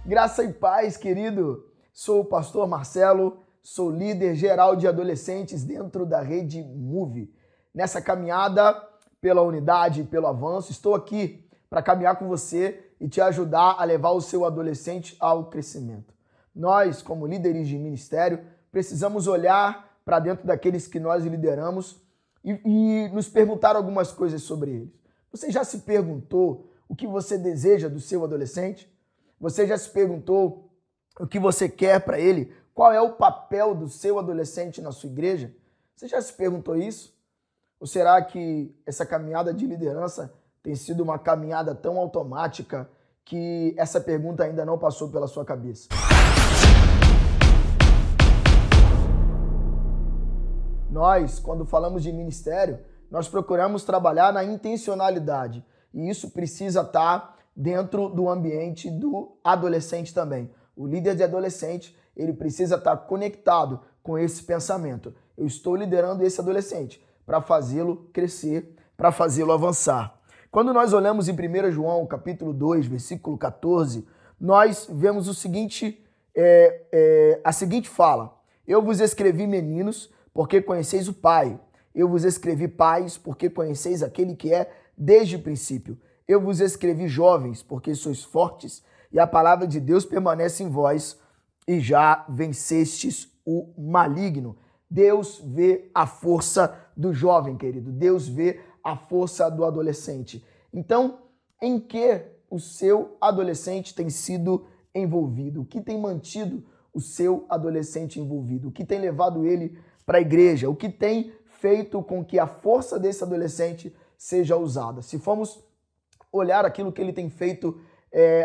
Graça e paz, querido. Sou o pastor Marcelo, sou líder geral de adolescentes dentro da rede Move. Nessa caminhada pela unidade, pelo avanço, estou aqui para caminhar com você e te ajudar a levar o seu adolescente ao crescimento. Nós, como líderes de ministério, precisamos olhar para dentro daqueles que nós lideramos e nos perguntar algumas coisas sobre eles. Você já se perguntou o que você deseja do seu adolescente? Você já se perguntou o que você quer para ele? Qual é o papel do seu adolescente na sua igreja? Você já se perguntou isso? Ou será que essa caminhada de liderança tem sido uma caminhada tão automática que essa pergunta ainda não passou pela sua cabeça? Nós, quando falamos de ministério, nós procuramos trabalhar na intencionalidade. E isso precisa estar dentro do ambiente do adolescente também. O líder de adolescente, ele precisa estar conectado com esse pensamento. Eu estou liderando esse adolescente para fazê-lo crescer, para fazê-lo avançar. Quando nós olhamos em 1 João, capítulo 2, versículo 14, nós vemos o seguinte, a seguinte fala: Eu vos escrevi, meninos, porque conheceis o Pai. Eu vos escrevi, pais, porque conheceis aquele que é desde o princípio. Eu vos escrevi, jovens, porque sois fortes e a palavra de Deus permanece em vós e já vencestes o maligno. Deus vê a força do jovem, querido. Deus vê a força do adolescente. Então, em que o seu adolescente tem sido envolvido? O que tem mantido o seu adolescente envolvido? O que tem levado ele para a igreja? O que tem feito com que a força desse adolescente seja usada? Se formos olhar aquilo que ele tem feito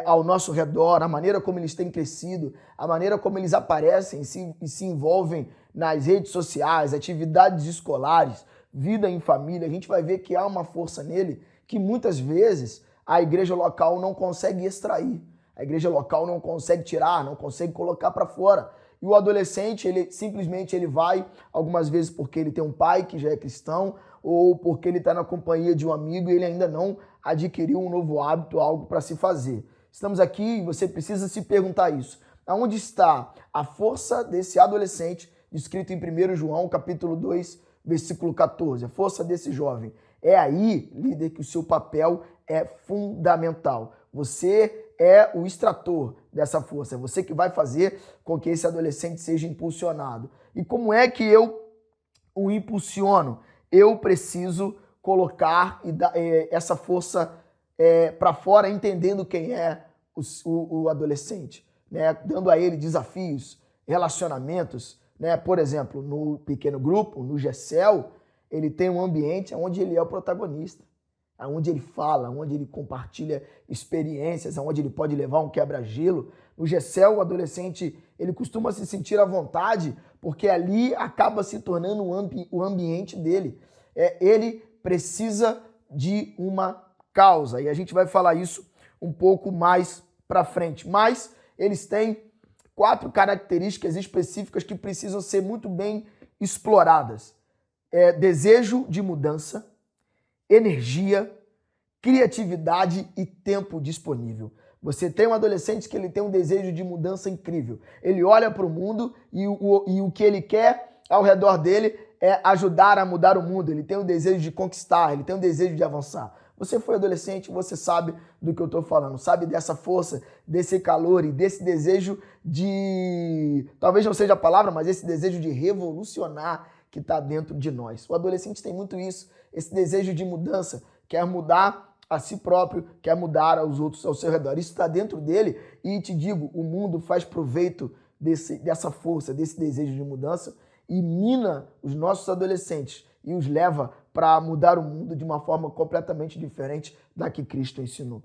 ao nosso redor, a maneira como eles têm crescido, a maneira como eles aparecem e se envolvem nas redes sociais, atividades escolares, vida em família, a gente vai ver que há uma força nele que muitas vezes a igreja local não consegue extrair. A igreja local não consegue tirar, não consegue colocar para fora. E o adolescente, ele simplesmente vai, algumas vezes porque ele tem um pai que já é cristão, ou porque ele está na companhia de um amigo e ele ainda não adquiriu um novo hábito, algo para se fazer. Estamos aqui e você precisa se perguntar isso. Aonde está a força desse adolescente, descrito em 1 João, capítulo 2, versículo 14? A força desse jovem. É aí, líder, que o seu papel é fundamental. Você é o extrator dessa força. É você que vai fazer com que esse adolescente seja impulsionado. E como é que eu o impulsiono? Eu preciso colocar essa força para fora, entendendo quem é o adolescente, né? Dando a ele desafios, relacionamentos, né? Por exemplo, no pequeno grupo, no GECEL, ele tem um ambiente onde ele é o protagonista, onde ele fala, onde ele compartilha experiências, onde ele pode levar um quebra-gelo. No GECEL, o adolescente, ele costuma se sentir à vontade, porque ali acaba se tornando o ambiente dele. Ele precisa de uma causa, e a gente vai falar isso um pouco mais para frente. Mas eles têm 4 características específicas que precisam ser muito bem exploradas. Desejo de mudança, energia, criatividade e tempo disponível. Você tem um adolescente que ele tem um desejo de mudança incrível. Ele olha para o mundo e o que ele quer ao redor dele é ajudar a mudar o mundo. Ele tem o desejo de conquistar, ele tem o desejo de avançar. Você foi adolescente, você sabe do que eu estou falando, sabe dessa força, desse calor e desse desejo de, talvez não seja a palavra, mas esse desejo de revolucionar que está dentro de nós. O adolescente tem muito isso, esse desejo de mudança, quer mudar a si próprio, quer mudar aos outros ao seu redor. Isso está dentro dele e te digo, o mundo faz proveito dessa força, desse desejo de mudança e mina os nossos adolescentes e os leva para mudar o mundo de uma forma completamente diferente da que Cristo ensinou.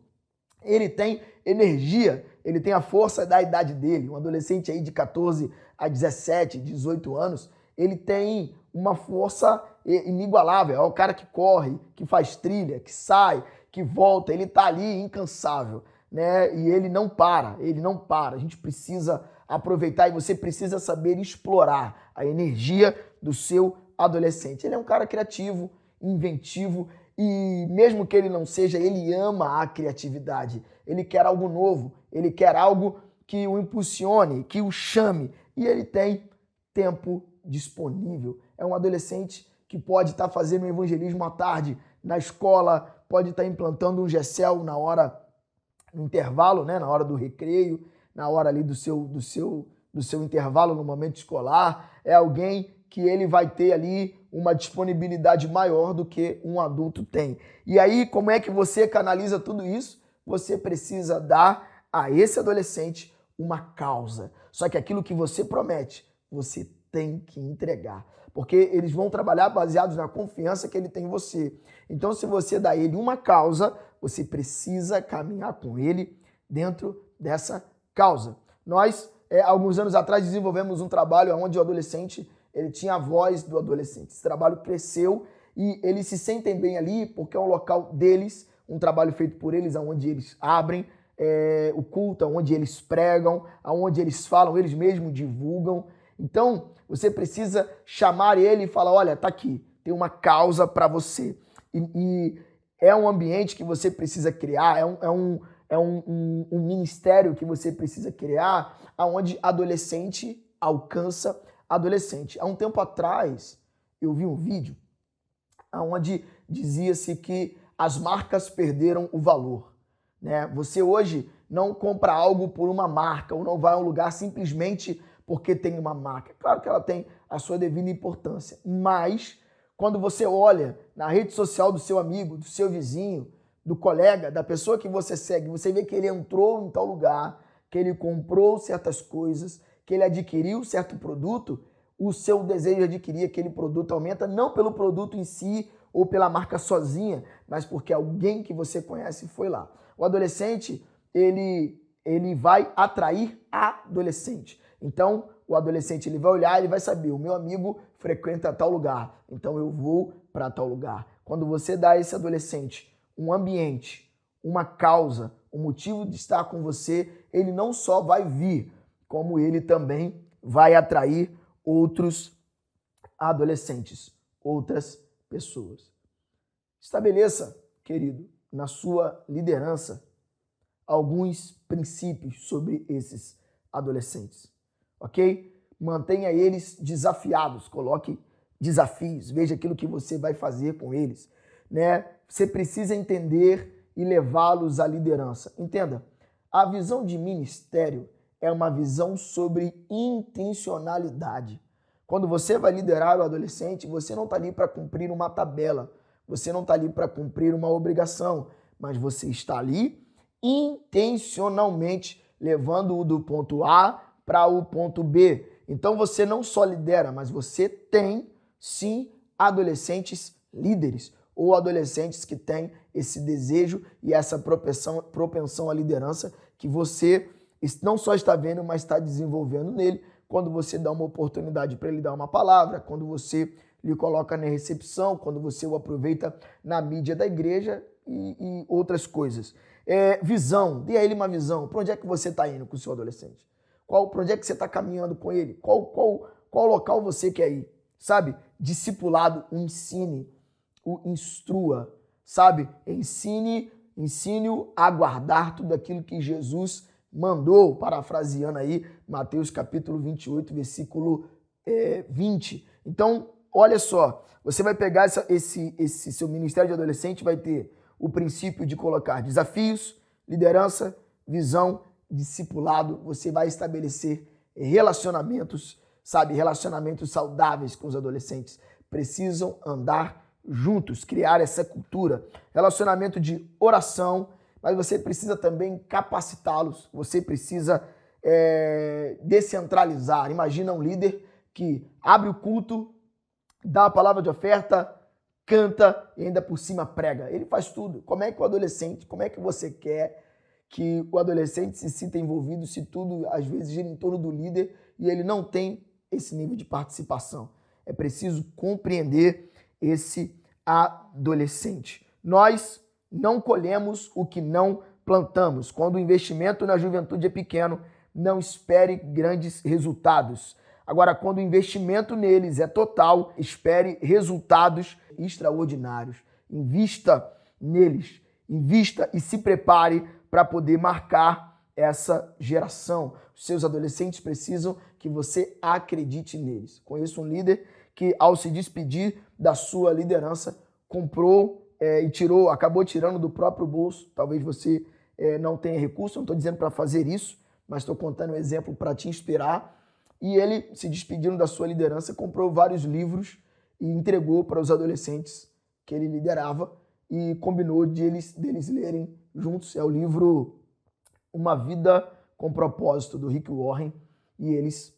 Ele tem energia, ele tem a força da idade dele. Um adolescente aí de 14 a 17, 18 anos, ele tem uma força inigualável. É o cara que corre, que faz trilha, que sai, que volta. Ele está ali incansável, né? E ele não para, ele não para. A gente precisa aproveitar e você precisa saber explorar a energia do seu adolescente. Ele é um cara criativo, inventivo e mesmo que ele não seja, ele ama a criatividade. Ele quer algo novo, ele quer algo que o impulsione, que o chame, e ele tem tempo disponível. É um adolescente que pode estar fazendo um evangelismo à tarde na escola, pode estar implantando um GECEL no intervalo, né, na hora do recreio, na hora ali do seu intervalo no momento escolar. É alguém que ele vai ter ali uma disponibilidade maior do que um adulto tem. E aí, como é que você canaliza tudo isso? Você precisa dar a esse adolescente uma causa. Só que aquilo que você promete, você tem que entregar. Porque eles vão trabalhar baseados na confiança que ele tem em você. Então, se você dá a ele uma causa, você precisa caminhar com ele dentro dessa causa. Nós, alguns anos atrás, desenvolvemos um trabalho onde o adolescente ele tinha a voz do adolescente. Esse trabalho cresceu e eles se sentem bem ali porque é um local deles, um trabalho feito por eles, onde eles abrem o culto, onde eles pregam, onde eles falam, eles mesmos divulgam. Então, você precisa chamar ele e falar, olha, tá aqui, tem uma causa para você. E é um ambiente que você precisa criar, é um ministério que você precisa criar, onde adolescente alcança adolescente. Há um tempo atrás, eu vi um vídeo onde dizia-se que as marcas perderam o valor, né? Você hoje não compra algo por uma marca ou não vai a um lugar simplesmente porque tem uma marca. Claro que ela tem a sua devida importância, mas quando você olha na rede social do seu amigo, do seu vizinho, do colega, da pessoa que você segue, você vê que ele entrou em tal lugar, que ele comprou certas coisas, que ele adquiriu certo produto, o seu desejo de adquirir aquele produto aumenta, não pelo produto em si ou pela marca sozinha, mas porque alguém que você conhece foi lá. O adolescente, ele vai atrair adolescente. Então, o adolescente ele vai olhar, ele vai saber, o meu amigo frequenta tal lugar, então eu vou para tal lugar. Quando você dá a esse adolescente um ambiente, uma causa, um motivo de estar com você, ele não só vai vir, como ele também vai atrair outros adolescentes, outras pessoas. Estabeleça, querido, na sua liderança, alguns princípios sobre esses adolescentes, ok? Mantenha eles desafiados, coloque desafios, veja aquilo que você vai fazer com eles, né? Você precisa entender e levá-los à liderança. Entenda, a visão de ministério é uma visão sobre intencionalidade. Quando você vai liderar o adolescente, você não está ali para cumprir uma tabela, você não está ali para cumprir uma obrigação, mas você está ali intencionalmente levando-o do ponto A para o ponto B. Então você não só lidera, mas você tem sim adolescentes líderes ou adolescentes que têm esse desejo e essa propensão à liderança que você não só está vendo, mas está desenvolvendo nele quando você dá uma oportunidade para ele dar uma palavra, quando você lhe coloca na recepção, quando você o aproveita na mídia da igreja e outras coisas. Visão, dê a ele uma visão. Para onde é que você está indo com o seu adolescente? Para onde é que você está caminhando com ele? Qual local você quer ir? Sabe? Discipulado, o ensine, o instrua, sabe? Ensine-o a guardar tudo aquilo que Jesus mandou, parafraseando aí Mateus capítulo 28, versículo 20. Então, olha só, você vai pegar esse seu ministério de adolescente, vai ter o princípio de colocar desafios, liderança, visão, discipulado. Você vai estabelecer relacionamentos, sabe? Relacionamentos saudáveis com os adolescentes. Precisam andar juntos, criar essa cultura. Relacionamento de oração, mas você precisa também capacitá-los. Você precisa descentralizar. Imagina um líder que abre o culto, dá a palavra de oferta, canta e ainda por cima prega. Ele faz tudo. Como é que o adolescente, como é que você quer que o adolescente se sinta envolvido se tudo às vezes gira em torno do líder e ele não tem esse nível de participação? É preciso compreender esse adolescente. Nós não colhemos o que não plantamos. Quando o investimento na juventude é pequeno, não espere grandes resultados. Agora, quando o investimento neles é total, espere resultados extraordinários. Invista neles, invista e se prepare para poder marcar essa geração. Os seus adolescentes precisam que você acredite neles. Conheço um líder que, ao se despedir da sua liderança, comprou acabou tirando do próprio bolso. Talvez você não tenha recurso, não estou dizendo para fazer isso, mas estou contando um exemplo para te inspirar. E ele, se despedindo da sua liderança, comprou vários livros e entregou para os adolescentes que ele liderava e combinou deles lerem juntos. É o livro Uma Vida com Propósito, do Rick Warren, e eles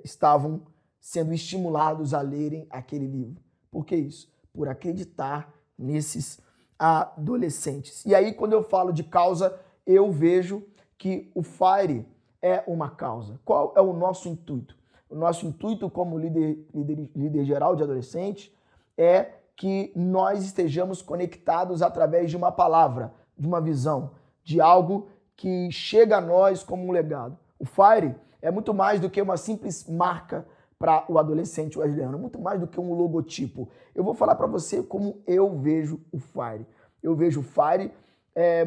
estavam sendo estimulados a lerem aquele livro. Por que isso? Por acreditar nesses adolescentes. E aí, quando eu falo de causa, eu vejo que o FIRE é uma causa. Qual é o nosso intuito? O nosso intuito como líder geral de adolescentes é que nós estejamos conectados através de uma palavra, de uma visão, de algo que chega a nós como um legado. O FIRE é muito mais do que uma simples marca para o adolescente wesleyano, muito mais do que um logotipo. Eu vou falar para você como eu vejo o FIRE. Eu vejo o FIRE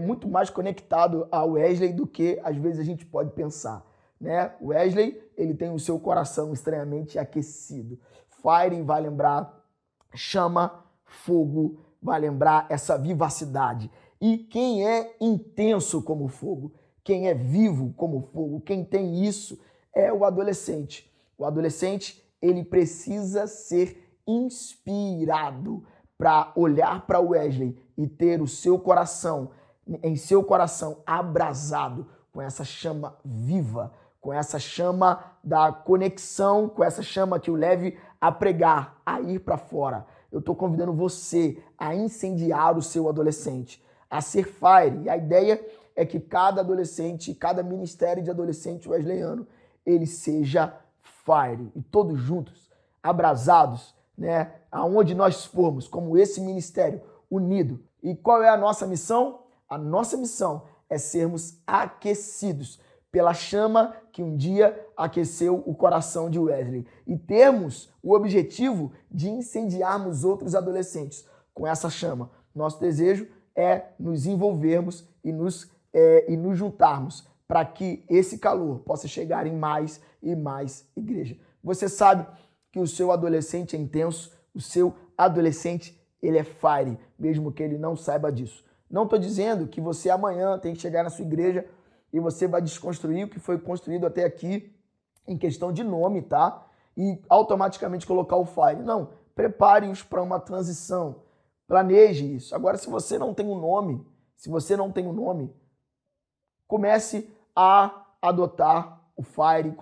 muito mais conectado ao Wesley do que às vezes a gente pode pensar, né? O Wesley, ele tem o seu coração estranhamente aquecido. FIRE vai lembrar chama, fogo, vai lembrar essa vivacidade. E quem é intenso como fogo, quem é vivo como fogo, quem tem isso é o adolescente. O adolescente, ele precisa ser inspirado para olhar para Wesley e ter o seu coração, em seu coração abrasado com essa chama viva, com essa chama da conexão, com essa chama que o leve a pregar, a ir para fora. Eu estou convidando você a incendiar o seu adolescente, a ser FIRE. E a ideia é que cada adolescente, cada ministério de adolescente wesleyano, ele seja FIRE. E todos juntos, abrasados, né? Aonde nós formos, como esse ministério unido. E qual é a nossa missão? A nossa missão é sermos aquecidos pela chama que um dia aqueceu o coração de Wesley e termos o objetivo de incendiarmos outros adolescentes com essa chama. Nosso desejo é nos envolvermos e nos juntarmos para que esse calor possa chegar em mais e mais igreja. Você sabe que o seu adolescente é intenso, o seu adolescente ele é FIRE, mesmo que ele não saiba disso. Não estou dizendo que você amanhã tem que chegar na sua igreja e você vai desconstruir o que foi construído até aqui em questão de nome, tá? E automaticamente colocar o FIRE. Não, prepare-os para uma transição. Planeje isso. Agora, se você não tem um nome, comece a adotar o FIRE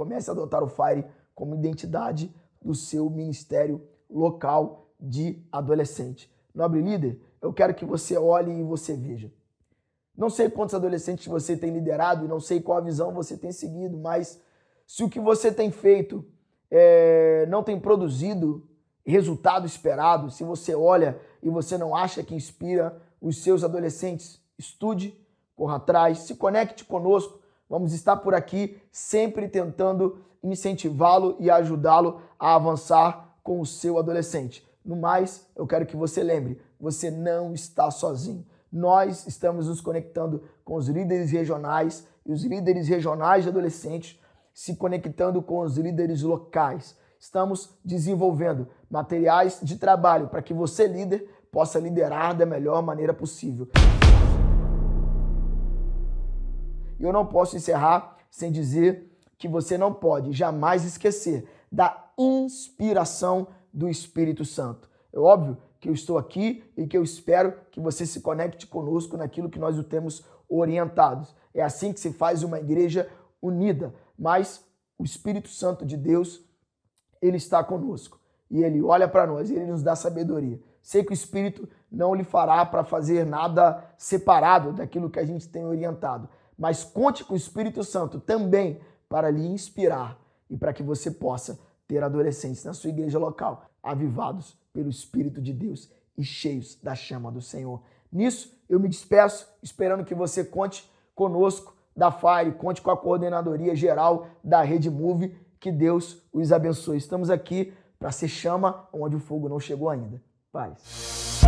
como identidade do seu ministério local de adolescente. Nobre líder, eu quero que você olhe e você veja. Não sei quantos adolescentes você tem liderado e não sei qual a visão você tem seguido, mas se o que você tem feito não tem produzido resultado esperado, se você olha e você não acha que inspira os seus adolescentes, estude, corra atrás, se conecte conosco. Vamos estar por aqui sempre tentando incentivá-lo e ajudá-lo a avançar com o seu adolescente. No mais, eu quero que você lembre, você não está sozinho. Nós estamos nos conectando com os líderes regionais e os líderes regionais de adolescentes se conectando com os líderes locais. Estamos desenvolvendo materiais de trabalho para que você, líder, possa liderar da melhor maneira possível. E eu não posso encerrar sem dizer que você não pode jamais esquecer da inspiração do Espírito Santo. É óbvio que eu estou aqui e que eu espero que você se conecte conosco naquilo que nós o temos orientados. É assim que se faz uma igreja unida. Mas o Espírito Santo de Deus, ele está conosco. E ele olha para nós, ele nos dá sabedoria. Sei que o Espírito não lhe fará para fazer nada separado daquilo que a gente tem orientado. Mas conte com o Espírito Santo também para lhe inspirar e para que você possa ter adolescentes na sua igreja local, avivados pelo Espírito de Deus e cheios da chama do Senhor. Nisso, eu me despeço, esperando que você conte conosco da FIRE, conte com a coordenadoria geral da Rede Move, que Deus os abençoe. Estamos aqui para ser chama onde o fogo não chegou ainda. Paz.